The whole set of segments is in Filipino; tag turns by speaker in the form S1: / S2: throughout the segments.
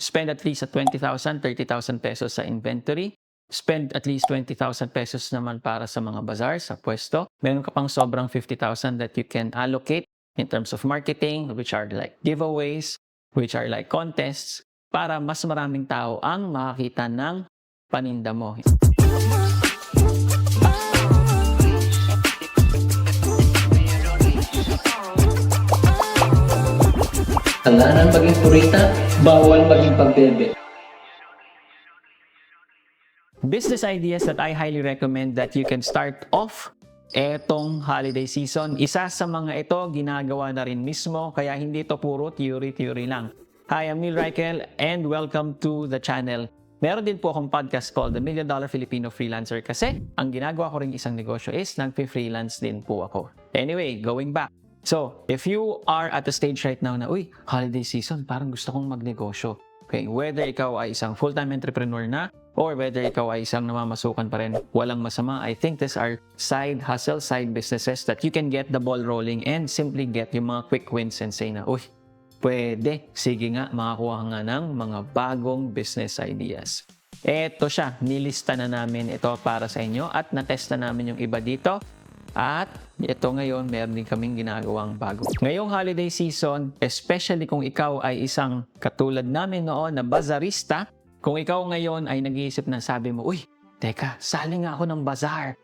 S1: spend at least at 20,000, 30,000 pesos sa inventory. Spend at least 20,000 pesos naman para sa mga bazaar, sa pwesto. Meron ka pang sobrang 50,000 that you can allocate in terms of marketing, which are like giveaways, which are like contests, para mas maraming tao ang makakita ng paninda mo.
S2: Hangganan maging purita, bawal maging pagbebe.
S1: Business ideas that I highly recommend that you can start off etong holiday season. Isa sa mga ito, ginagawa na rin mismo, kaya hindi ito puro theory lang. Hi, I'm Neil Reichel and welcome to the channel. Meron din po akong podcast called The $1 Million Filipino Freelancer kasi ang ginagawa ko rin isang negosyo is nagpi-freelance din po ako. Anyway, going back. So, if you are at the stage right now na, uy, holiday season, parang gusto kong magnegosyo. Okay, whether ikaw ay isang full-time entrepreneur na or whether ikaw ay isang namamasukan pa rin, walang masama. I think these are side hustle, side businesses that you can get the ball rolling and simply get yung mga quick wins and say na, uy, pwede, sige nga, makakuha nga ng mga bagong business ideas. Eto siya, nilista na namin ito para sa inyo at natesta namin yung iba dito. At ito ngayon, meron din kaming ginagawang bago. Ngayong holiday season, especially kung ikaw ay isang katulad namin noon na bazarista, kung ikaw ngayon ay nag-iisip na sabi mo, uy, teka, sali nga ako ng bazaar.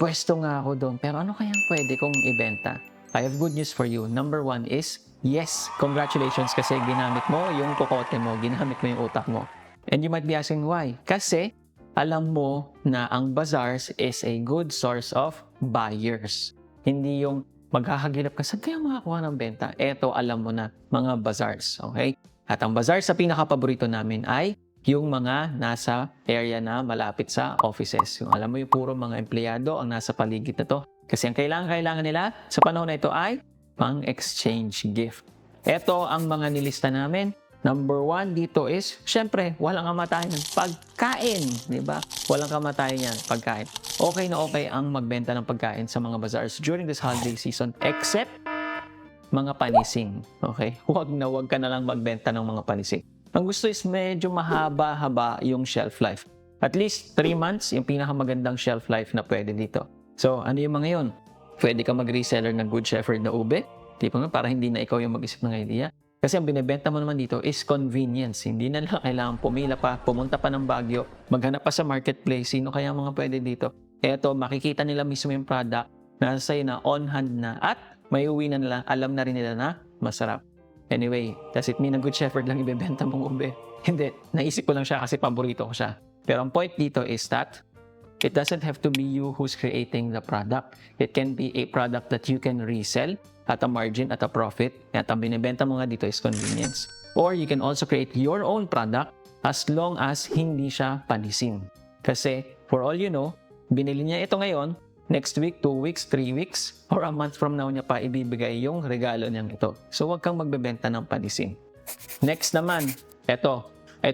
S1: Pwesto nga ako doon. Pero ano kayang pwede kong ibenta? I have good news for you. Number one is, yes, congratulations kasi ginamit mo yung kokote mo, ginamit mo yung utak mo. And you might be asking why? Kasi alam mo na ang bazaars is a good source of buyers. Hindi yung maghahagilap ka, saan kaya makakuha ng benta? Eto, alam mo na, mga bazaars. Okay? At ang bazaar sa pinaka-paborito namin ay yung mga nasa area na malapit sa offices. Yung alam mo yung puro mga empleyado ang nasa paligid na to. Kasi ang kailangan nila sa panahon na ito ay pang-exchange gift. Eto ang mga nilista namin. Number one dito is, syempre, walang kamatayan ng pagkain. Diba? Walang kamatayan yan, pagkain. Okay na okay ang magbenta ng pagkain sa mga bazaars during this holiday season, except mga panising. Okay? Huwag ka na lang magbenta ng mga panising. Ang gusto is medyo mahaba-haba yung shelf life. At least 3 months, yung pinakamagandang shelf life na pwede dito. So, ano yung mga yun? Pwede ka mag-reseller ng Good Shepherd na ube. Tipo nga, para hindi na ikaw yung mag-isip ng idea. Kasi ang binibenta mo naman dito is convenience. Hindi na lang kailangan pumila pa, pumunta pa ng Baguio, maghanap pa sa marketplace, sino kaya mga pwede dito. Eto, makikita nila mismo yung product, nasa sa'yo na on hand na, at may uwi na nila, alam na rin nila na masarap. Anyway, does it mean na Good Shepherd lang ibebenta mong ube? Hindi, naisip ko lang siya kasi paborito ko siya. Pero ang point dito is that it doesn't have to be you who's creating the product. It can be a product that you can resell at a margin, at a profit. At ang binibenta mo nga dito is convenience. Or you can also create your own product as long as hindi siya panisin. Kasi, for all you know, binili niya ito ngayon, next week, 2 weeks, 3 weeks, or a month from now niya pa ibibigay yung regalo niyang ito. So, huwag kang magbebenta ng panisin. Next naman, ito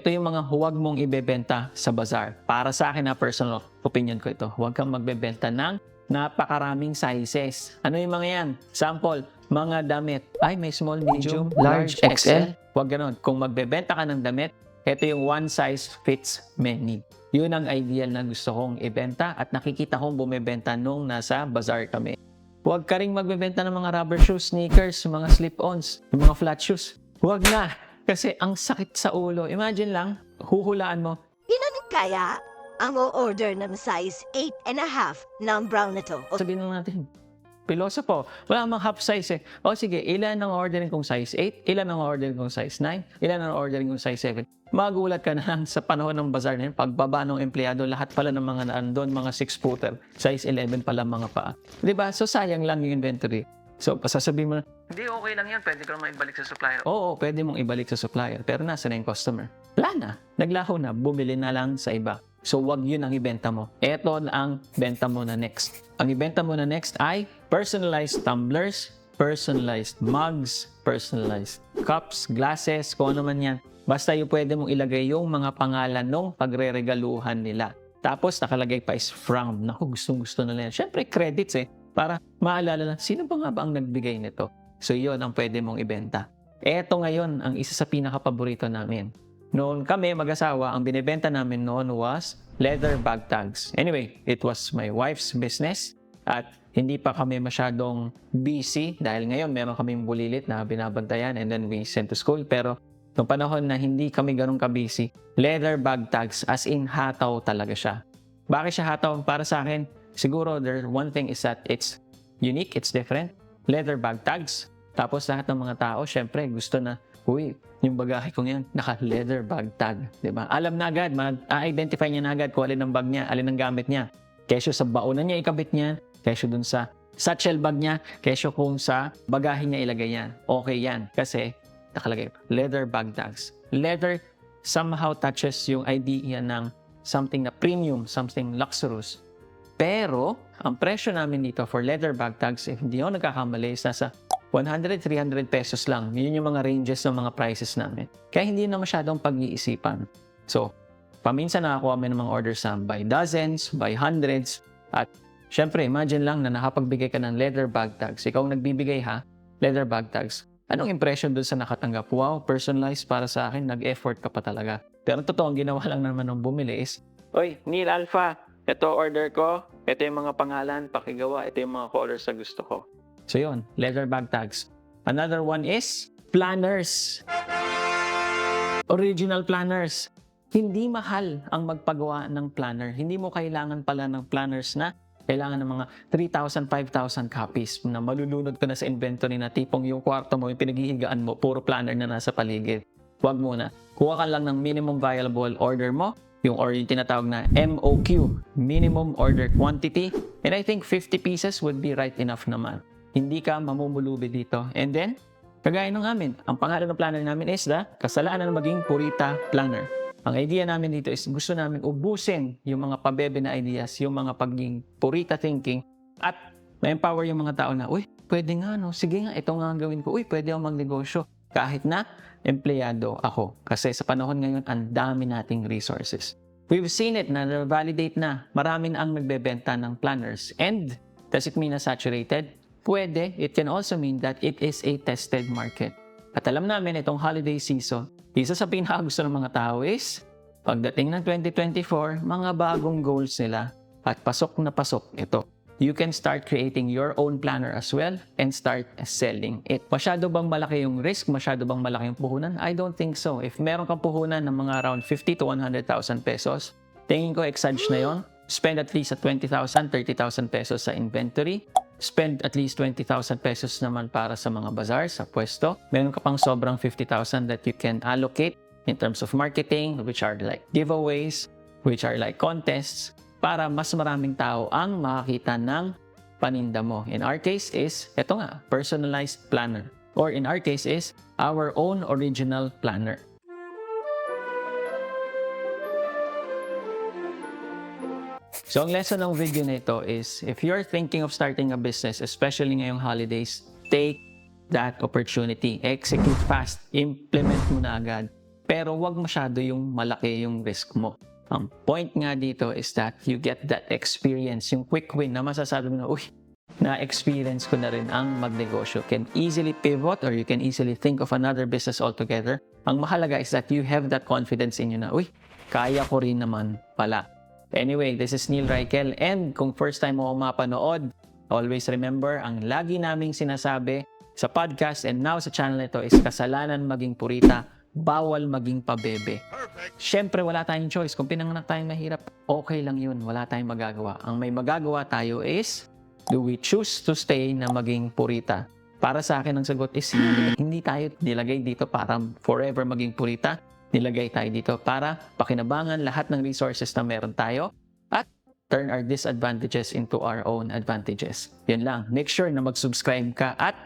S1: yung mga huwag mong ibebenta sa bazaar. Para sa akin na personal opinion ko ito, huwag kang magbebenta ng napakaraming sizes. Ano yung mga yan? Sample, mga damit. Ay, may small, medium, large, XL. Huwag ganon. Kung magbebenta ka ng damit, ito yung one size fits many. Yun ang ideal na gusto kong ibenta at nakikita kong bumibenta nung nasa bazaar kami. Huwag ka ring magbebenta ng mga rubber shoes, sneakers, mga slip-ons, mga flat shoes. Huwag na. Kasi ang sakit sa ulo. Imagine lang, huhulaan mo.
S3: Ginanin kaya ang o-order ng size 8.5 ng brown na to?
S1: Sabihin lang natin, piloso po, wala mang half size eh. O sige, ilan ang ordering kong size 8? Ilan ang ordering kong size 9? Ilan ang ordering kong size 7? Magulat ka na lang sa panahon ng bazaar na yun. Pagbaba ng empleyado, lahat pala ng mga naandun, mga 6-footer. Size 11 pala mga paa. Diba? So sayang lang yung inventory. So, sasabihin mo na, hindi, okay lang yan. Pwede ko naman ibalik sa supplier. Oo, pwede mong ibalik sa supplier. Pero nasa na yung customer? Wala na. Naglaho na. Bumili na lang sa iba. So, wag yun ang ibenta mo. Ito ang benta mo na next. Ang ibenta mo na next ay personalized tumblers, personalized mugs, personalized cups, glasses, kung ano man yan. Basta yung pwede mong ilagay yung mga pangalan ng pagre-regaluhan nila. Tapos, nakalagay pa is from. Naku, gustong-gusto na yan. Siyempre, credits eh. Para maalala na, sino ba nga ba ang nagbigay nito? So, yun ang pwede mong ibenta. Eto ngayon, ang isa sa pinaka-paborito namin. Noon kami mag-asawa, ang binibenta namin noon was leather bag tags. Anyway, it was my wife's business at hindi pa kami masyadong busy dahil ngayon meron kaming bulilit na binabantayan and then we sent to school. Pero noong panahon na hindi kami ganun ka-busy, leather bag tags as in hataw talaga siya. Bakit siya hataw? Para sa akin, siguro one thing is that it's unique, it's different. Leather bag tags. Tapos lahat ng mga tao, syempre gusto na, uy, yung bagahe ko ngayon, naka-leather bag tag. Diba? Alam na agad, ma-identify niya na agad kung alin ang bag niya, alin ang gamit niya. Kesyo sa baonan niya ikabit niya, kesyo dun sa satchel bag niya, kesyo kung sa bagahe niya ilagay yan. Okay yan. Kasi, nakalagay, leather bag tags. Leather somehow touches yung idea ng something na premium, something luxurious. Pero, ang presyo namin dito for leather bag tags, if hindi ako nagkakamali, is nasa 100, 300 pesos lang. Yun yung mga ranges ng mga prices namin. Kaya hindi na masyadong pag-iisipan. So, paminsan nakakuha kami ng mga orders by dozens, by hundreds. At syempre, imagine lang na nakapagbigay ka ng leather bag tags. Ikaw ang nagbibigay leather bag tags. Anong impression doon sa nakatanggap? Wow, personalized para sa akin, nag-effort ka pa talaga. Pero totoo, ang ginawa lang naman ng bumili is, Oy, Neil Alpha, ito order ko, ito yung mga pangalan, pakigawa, ito yung mga colors na gusto ko. So yun, leather bag tags. Another one is planners. Original planners. Hindi mahal ang magpagawa ng planner. Hindi mo kailangan pala ng planners na kailangan ng mga 3,000, 5,000 copies na malulunod ka na sa inventory na tipong yung kwarto mo, yung pinaghihigaan mo, puro planner na nasa paligid. Huwag muna. Kuha ka lang ng minimum viable order mo, yung tinatawag na MOQ, minimum order quantity. And I think 50 pieces would be right enough naman. Hindi ka mamumulubi dito. And then, kagaya ng amin, ang pangalan ng planner namin is the Kasalanan Maging Purita Planner. Ang idea namin dito is gusto namin ubusin yung mga pabebe na ideas, yung mga pagiging purita thinking, at ma-empower yung mga tao na, uy, pwede nga, no? Sige nga, ito nga ang gawin ko. Uy, pwede akong magnegosyo kahit na empleyado ako. Kasi sa panahon ngayon, ang dami nating resources. We've seen it na validate na. Marami na ang nagbebenta ng planners. And does it mean na saturated? Pwede. It can also mean that it is a tested market. At alam namin itong holiday season, isa sa pinakagusto ng mga tao is, pagdating ng 2024, mga bagong goals nila at pasok na pasok ito. You can start creating your own planner as well and start selling it. Masyado bang malaki yung risk? Masyado bang malaki yung puhunan? I don't think so. If meron kang puhunan ng mga around 50 to 100,000 pesos, tingin ko exage na yon. Spend at least 20,000, 30,000 pesos sa inventory. Spend at least 20,000 pesos naman para sa mga bazaar, sa pwesto. Meron ka pang sobrang 50,000 that you can allocate in terms of marketing, which are like giveaways, which are like contests, para mas maraming tao ang makakita ng paninda mo. In our case is, ito nga, personalized planner. Or in our case is, our own original planner. So, ang lesson ng video na ito is, if you're thinking of starting a business, especially ngayong holidays, take that opportunity. Execute fast. Implement mo na agad. Pero wag masyado yung malaki yung risk mo. Ang point nga dito is that you get that experience, yung quick win na masasabi mo na, uy, na-experience ko na rin ang magnegosyo. Can easily pivot or you can easily think of another business altogether. Ang mahalaga is that you have that confidence in you na, uy, kaya ko rin naman pala. Anyway, this is Neil Raikel, and kung first time mo mapanood, always remember, ang lagi naming sinasabi sa podcast and now sa channel nito is kasalanan maging purita, bawal maging pabebe. Siyempre, wala tayong choice. Kung pinanganak tayong mahirap, okay lang yun. Wala tayong magagawa. Ang may magagawa tayo is, do we choose to stay na maging purita? Para sa akin, ang sagot is hindi tayo nilagay dito para forever maging purita. Nilagay tayo dito para pakinabangan lahat ng resources na meron tayo at turn our disadvantages into our own advantages. Yun lang. Make sure na mag-subscribe ka at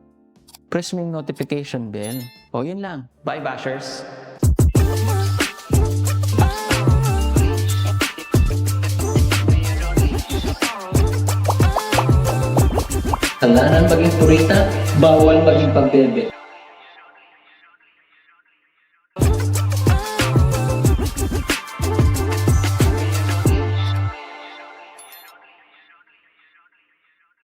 S1: press mo yung notification bell. O yun lang. Bye, bashers!
S2: Kasalanan maging purita, bawal maging pambebe.